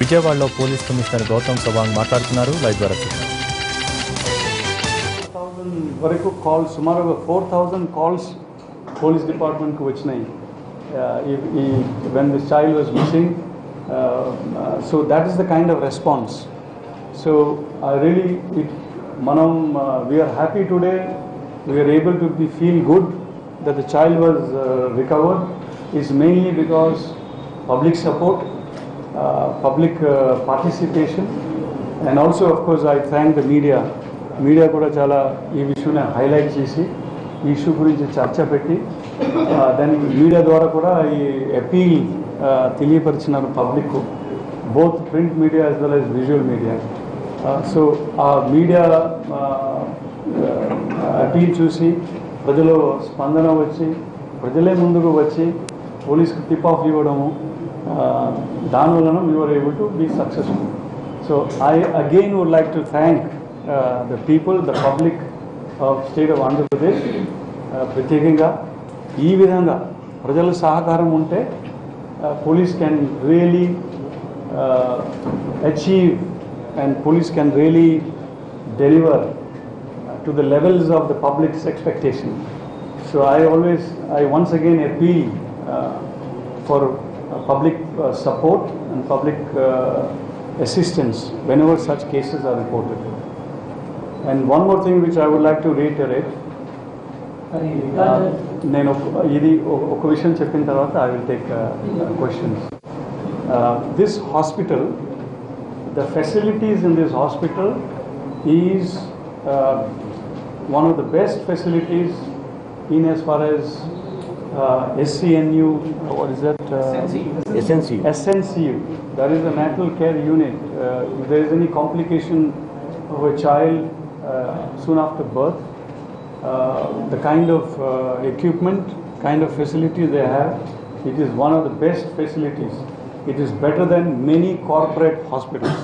విజయవాడలో police commissioner Gautam Sawang మాట్లాడుతున్నారు. Live ద్వారా చూద్దాం. వరకు కాల్స్ సుమారుగా 4000 కాల్స్ పోలీస్ డిపార్ట్మెంట్కి వచ్చినాయి when this child was missing. So that is the kind of response. So I really we are happy today. We are able to feel good that the child was recovered is mainly because public support, public participation, and also of course I thank the media. Media కూడా చాలా ఈ విషయాన్ని highlight చేసి ఈ issue గురించి చర్చ పెట్టి దానికి మీడియా ద్వారా కూడా ఈ అపీల్ తెలియపరిచినారు public, both print media as well as visual media. So ఆ మీడియా అపీల్ చూసి ప్రజలు స్పందన వచ్చి ప్రజలే ముందుకు వచ్చి పోలీస్కి టిప్ ఆఫ్ ఇవ్వడము, దానివలన we were able to be successful. So I again would like to thank the people, the public of state of Andhra Pradesh. ప్రత్యేకంగా ఈ విధంగా ప్రజల సహకారం ఉంటే police can really achieve and police can really deliver to the levels of the public's expectation. So I once again appeal for public support and public assistance whenever such cases are reported. And one more thing which I would like to reiterate, నేను ఇది ఒక విషయం చెప్పిన తర్వాత I will take questions. This hospital, the facilities in this hospital is one of the best facilities in as far as SCNU, what is that? SNCU. That is the National Care Unit. If there is any complication of a child soon after birth, the kind of equipment, kind of facilities they have, it is one of the best facilities. It is better than many corporate hospitals.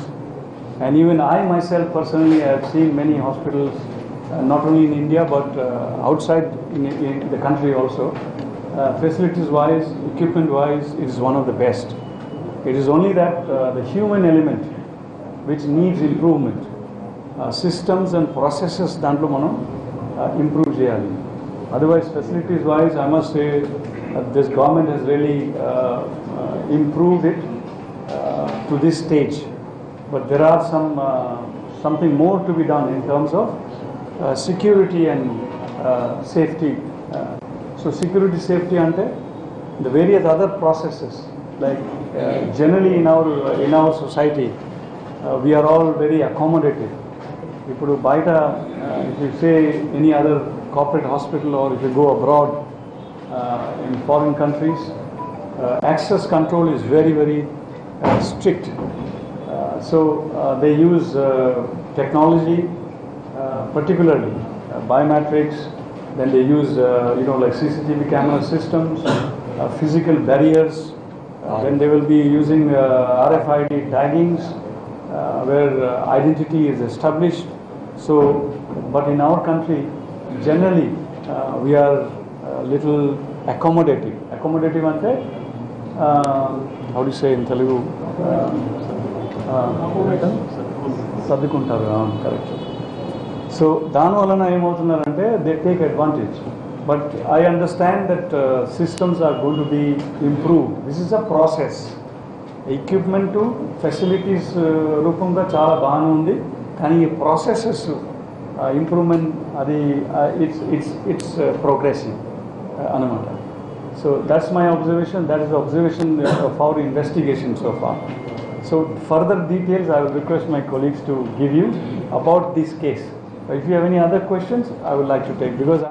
And even I myself personally have seen many hospitals, not only in India but outside in the country also. Facilities wise, equipment wise, it is one of the best. It is only that the human element which needs improvement. Systems and processes దాంట్లో మనం improve చేయాలి. Otherwise facilities wise I must say this government has really improved it to this stage, but there are something more to be done in terms of security and safety. So security, safety ante the various other processes, like generally in our society we are all very accommodative. ఇప్పుడు బయట if you say any other corporate hospital or if you go abroad in foreign countries, access control is very very strict. So they use technology, particularly biometrics, then they use like CCTV camera systems, physical barriers, then they will be using RFID taggings where identity is established. So but in our country generally we are little accommodative ante how do you say in Telugu, సర్దుకుంటారు. Correct. So దానివలన ఏమవుతున్నారంటే they take advantage. But I understand that systems are going to be improved. This is a process. Equipment facilities రూపంగా చాలా బాగానే ఉంది, కానీ ఈ processes improvement అది ఇట్స్ ప్రోగ్రెసివ్ అనమాట. So that's my observation, that is the observation of our investigation so far. So further details I will request my colleagues to give you about this case. If you have any other questions I would like to take, because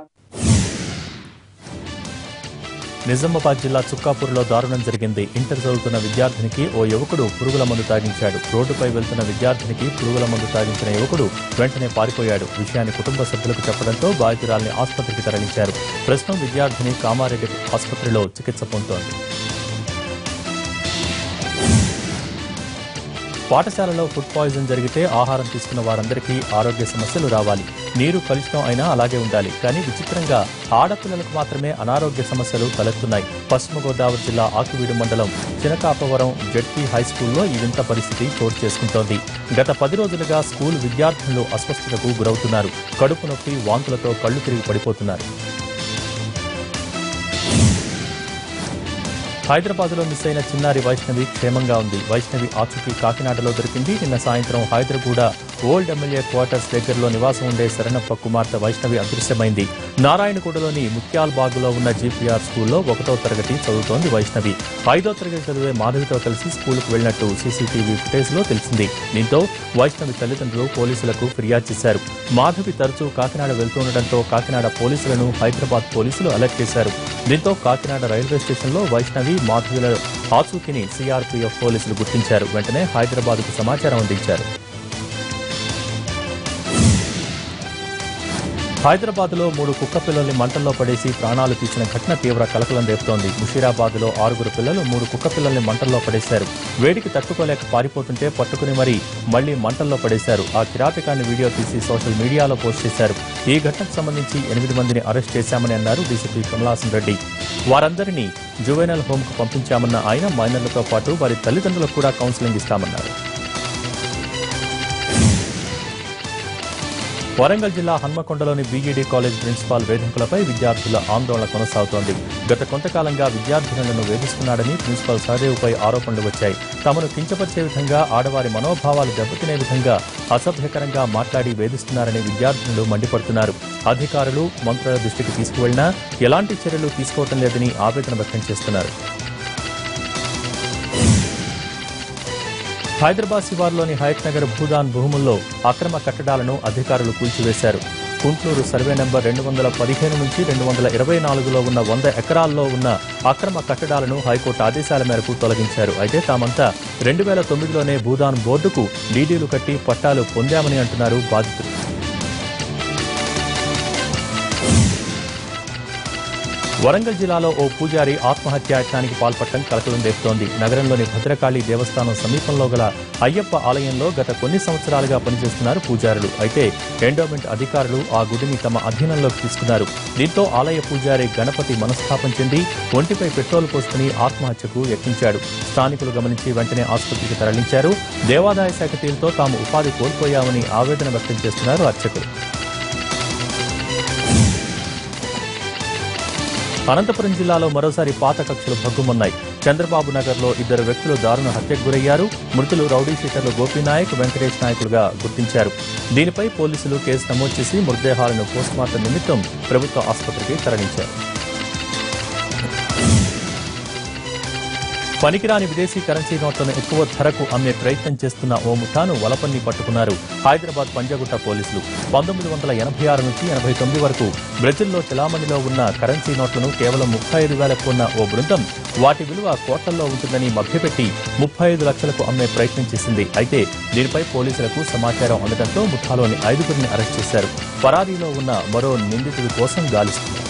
Nizamabad జిల్లా చుక్కాపూర్లో దారుణం జరిగింది. Inter చదువుతున్న విద్యార్థినికి ఓ యువకుడు పురుగుల మందు తాగించాడు. రోడ్డుపై వెళ్తున్న విద్యార్థినికి పురుగుల మందు తాగించిన యువకుడు వెంటనే పారిపోయాడు. విషయాన్ని కుటుంబ సభ్యులకు చెప్పడంతో బాధితురాల్ని ఆసుపత్రికి తరలించారు. ప్రస్తుతం విద్యార్థిని కామారెడ్డి ఆసుపత్రిలో చికిత్స పొందుతోంది. పాఠశాలలో ఫుడ్ పాయిజన్ జరిగితే ఆహారం తీసుకున్న వారందరికీ ఆరోగ్య సమస్యలు రావాలి. నీరు కలుషితం అయినా అలాగే ఉండాలి. కానీ విచిత్రంగా ఆడపిల్లలకు మాత్రమే అనారోగ్య సమస్యలు తలెత్తున్నాయి. పశ్చిమ గోదావరి జిల్లా ఆకివీడు మండలం చినకాపవరం జెడ్పీ హైస్కూల్లో ఈ వింత పరిస్థితి చోటు చేసుకుంటోంది. గత 10 రోజులుగా స్కూల్ విద్యార్థులు అస్వస్థతకు గురవుతున్నారు. కడుపు నొప్పి, వాంతులతో కళ్లు తిరిగి పడిపోతున్నారు. హైదరాబాద్లో మిస్ అయిన చిన్నారి వైష్ణవి క్షేమంగా ఉంది. వైష్ణవి ఆచూకీ కాకినాడలో దొరికింది. నిన్న సాయంత్రం హైదరాబాద్ ఓల్డ్ ఎమ్మెల్యే క్వార్టర్స్ దగ్గరలో నివాసం ఉండే శరణప్ప కుమార్తె వైష్ణవి అదృశ్యమైంది. నారాయణగూడలోని ముత్యాల్బాగ్లో ఉన్న జీపీఆర్ స్కూల్లో 1వ తరగతి చదువుతోంది వైష్ణవి. 5వ తరగతి చదివే మాధవితో కలిసి స్కూలుకు వెళ్లినట్టు సీసీటీవీ ఫుటేజ్లో తెలిసింది. దీంతో వైష్ణవి తల్లిదండ్రులు పోలీసులకు ఫిర్యాదు చేశారు. మాధవి తరచూ కాకినాడ వెళ్తుండటంతో కాకినాడ పోలీసులను హైదరాబాద్ పోలీసులు అలర్ట్ చేశారు. దీంతో కాకినాడ రైల్వే స్టేషన్లో వైష్ణవి, మాధవిల ఆచూకీని సీఆర్పీఎఫ్ పోలీసులు గుర్తించారు. వెంటనే హైదరాబాద్కు సమాచారం అందించారు. హైదరాబాద్లో 3 కుక్క పిల్లల్ని మంటల్లో పడేసి ప్రాణాలు తీసిన ఘటన తీవ్ర కలకలం రేపుతోంది. ముషీరాబాద్లో 6 పిల్లలు 3 కుక్క పిల్లల్ని మంటల్లో పడేశారు. వేడికి తట్టుకోలేక పారిపోతుంటే పట్టుకుని మళ్లీ మంటల్లో పడేశారు. ఆ కిరాతకాన్ని వీడియో తీసి సోషల్ మీడియాలో పోస్ట్ చేశారు. ఈ ఘటనకు సంబంధించి 8 మందిని అరెస్ట్ చేశామని అన్నారు డీసీపీ కమలాసన్ రెడ్డి. వారందరినీ జువెనల్ హోంకు పంపించామన్న ఆయన మైనర్లతో పాటు వారి తల్లిదండ్రులకు కూడా కౌన్సిలింగ్ ఇస్తామన్నారు. వరంగల్ జిల్లా హన్మకొండలోని బీఈడీ కాలేజ్ ప్రిన్సిపాల్ వేధింపులపై విద్యార్థుల ఆందోళన కొనసాగుతోంది. గత కొంతకాలంగా విద్యార్థినులను వేధిస్తున్నాడని ప్రిన్సిపాల్ సహదేవ్పై ఆరోపణలు వచ్చాయి. తమను కించపరిచే విధంగా, ఆడవారి మనోభావాలు దెబ్బతినే విధంగా అసభ్యకరంగా మాట్లాడి వేధిస్తున్నారని విద్యార్థినులు మండిపడుతున్నారు. అధికారులు, మంత్రుల దృష్టికి తీసుకువెళ్లినా ఎలాంటి చర్యలు తీసుకోవటం లేదని ఆవేదన వ్యక్తం చేస్తున్నారు. హైదరాబాద్ శివార్లోని హయత్ నగర్ భూదాన్ భూముల్లో అక్రమ కట్టడాలను అధికారులు కూల్చివేశారు. కుంట్లూరు సర్వే నెంబర్ 215 నుంచి 224లో ఉన్న 100 ఎకరాల్లో ఉన్న అక్రమ కట్టడాలను హైకోర్టు ఆదేశాల మేరకు తొలగించారు. అయితే తామంతా 2009లోనే భూదాన్ బోర్డుకు డీడీలు కట్టి పట్టాలు పొందామని అంటున్నారు బాధితులు. వరంగల్ జిల్లాలో ఓ పూజారి ఆత్మహత్యాయత్నానికి పాల్పడటం కలకలం రేపుతోంది. నగరంలోని భద్రకాళి దేవస్థానం సమీపంలో గల అయ్యప్ప ఆలయంలో గత కొన్ని సంవత్సరాలుగా పనిచేస్తున్నారు పూజారులు. అయితే ఎండోమెంట్ అధికారులు ఆ గుడిని తమ అధీనంలోకి తీసుకున్నారు. దీంతో ఆలయ పూజారి గణపతి మనస్తాపం చెంది ఒంటిపై పెట్రోల్ పోసుకుని ఆత్మహత్యకు యత్నించాడు. స్థానికులు గమనించి వెంటనే ఆసుపత్రికి తరలించారు. దేవాదాయ శాఖ తీరుతో తాము ఉపాధి కోల్పోయామని ఆవేదన వ్యక్తం చేస్తున్నారు అర్చకులు. అనంతపురం జిల్లాలో మరోసారి పాత కక్షలు భగ్గుమన్నాయి. చంద్రబాబు నగర్లో 2 వ్యక్తులు దారుణ హత్యకు గురయ్యారు. మృతులు రౌడీ షీటర్లు గోపీనాయక్, వెంకటేష్ నాయకులుగా గుర్తించారు. దీనిపై పోలీసులు కేసు నమోదు చేసి మృతదేహాలను పోస్టుమార్టం నిమిత్తం ప్రభుత్వ ఆసుపత్రికి తరలించారు. పనికిరాని విదేశీ కరెన్సీ నోట్లను ఎక్కువ ధరకు అమ్మే ప్రయత్నం చేస్తున్న ఓ ముఠాను వలపన్ని పట్టుకున్నారు హైదరాబాద్ పంజాగుట్ట పోలీసులు. 1986 నుంచి 89 వరకు బ్రెజిల్లో చెలామణిలో ఉన్న కరెన్సీ నోట్లను కేవలం 35,000కు కొన్న ఓ బృందం వాటి విలువ కోట్లల్లో ఉంటుందని మభ్యపెట్టి 35 లక్షలకు అమ్మే ప్రయత్నం చేసింది. అయితే దీనిపై పోలీసులకు సమాచారం అందడంతో ముఠాలోని 5గురిని అరెస్ట్ చేశారు. పరారీలో ఉన్న మరో నిందితుడి కోసం గాలిస్తున్నారు.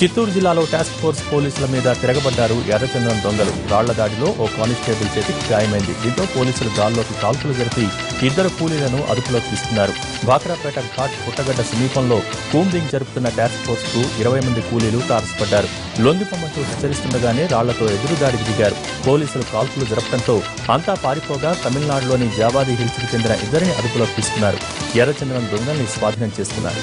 చిత్తూరు జిల్లాలో టాస్క్ ఫోర్స్ పోలీసుల మీద తిరగబడ్డారు ఎర్రచందనం దొంగలు. రాళ్ల దాడిలో ఓ కానిస్టేబుల్ చేతికి గాయమైంది. దీంతో పోలీసులు గాల్లోకి కాల్పులు జరిపి 2 కూలీలను అదుపులోకి తీసుకున్నారు. బాక్రాపేట ఘాట్ పుట్టగడ్డ సమీపంలో కూంబింగ్ జరుపుతున్న టాస్క్ ఫోర్స్ కు 20 మంది కూలీలు తారసపడ్డారు. లొంగిపొమ్మంటూ హెచ్చరిస్తుండగానే రాళ్లతో ఎదురుదాడికి దిగారు. పోలీసులు కాల్పులు జరపడంతో అంతా పారిపోగా తమిళనాడులోని జావాది హిల్స్ కు చెందిన 2 అదుపులోకి తీసుకున్నారు. ఎర్రచందనం దొంగల్ని స్వాధీనం చేసుకున్నారు.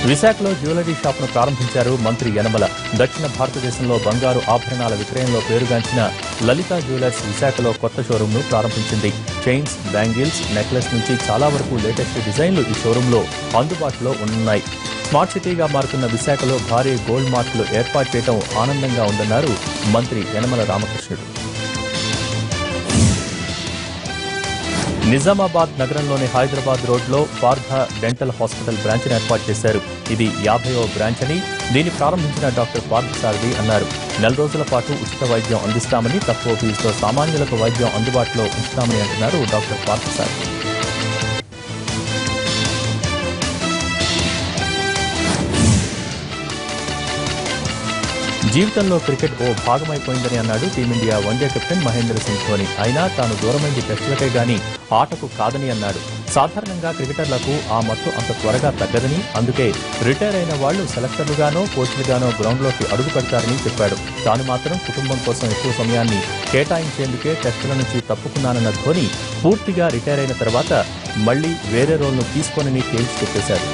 విశాఖలో జ్యువెలరీ షాప్ను ప్రారంభించారు మంత్రి యనమల. దక్షిణ భారతదేశంలో బంగారు ఆభరణాల విక్రయంలో పేరుగాంచిన లలిత జ్యువెలర్స్ విశాఖలో కొత్త షోరూంను ప్రారంభించింది. చైన్స్, బ్యాంగిల్స్, నెక్లెస్ నుంచి చాలా వరకు లేటెస్ట్ డిజైన్లు ఈ షోరూంలో అందుబాటులో ఉన్నాయి. స్మార్ట్ సిటీగా మారుతున్న విశాఖలో భారీ గోల్డ్ మార్ట్లు ఏర్పాటు చేయడం ఆనందంగా ఉందన్నారు మంత్రి యనమల రామకృష్ణుడు. నిజామాబాద్ నగరంలోని హైదరాబాద్ రోడ్లో పార్థ డెంటల్ హాస్పిటల్ బ్రాంచ్ను ఏర్పాటు చేశారు. ఇది 50వ బ్రాంచ్ అని దీన్ని ప్రారంభించిన డాక్టర్ పార్థసారథి అన్నారు. 4 రోజుల పాటు ఉచిత వైద్యం అందిస్తామని, తక్కువ ఫీజుతో సామాన్యులకు వైద్యం అందుబాటులో ఉంచుతామని అంటున్నారు డాక్టర్ పార్థసారథి. జీవితంలో క్రికెట్ ఓ భాగమైపోయిందని అన్నాడు team India one day captain Mahendra Singh Dhoni. అయినా తాను దూరమైంది టెస్టులకే గానీ ఆటకు కాదని అన్నాడు. సాధారణంగా క్రికెటర్లకు ఆ మత్తు అంత త్వరగా తగ్గదని, అందుకే రిటైర్ అయిన వాళ్లు సెలెక్టర్లుగానో కోచ్లుగానో గ్రౌండ్లోకి అడుగు పెడతారని చెప్పాడు. తాను మాత్రం కుటుంబం కోసం ఎక్కువ సమయాన్ని కేటాయించేందుకే టెస్టుల నుంచి తప్పుకున్నానన్న ధోని పూర్తిగా రిటైర్ అయిన తర్వాత మళ్లీ వేరే రోల్ను తీసుకోనని తేల్చి చెప్పేశాడు.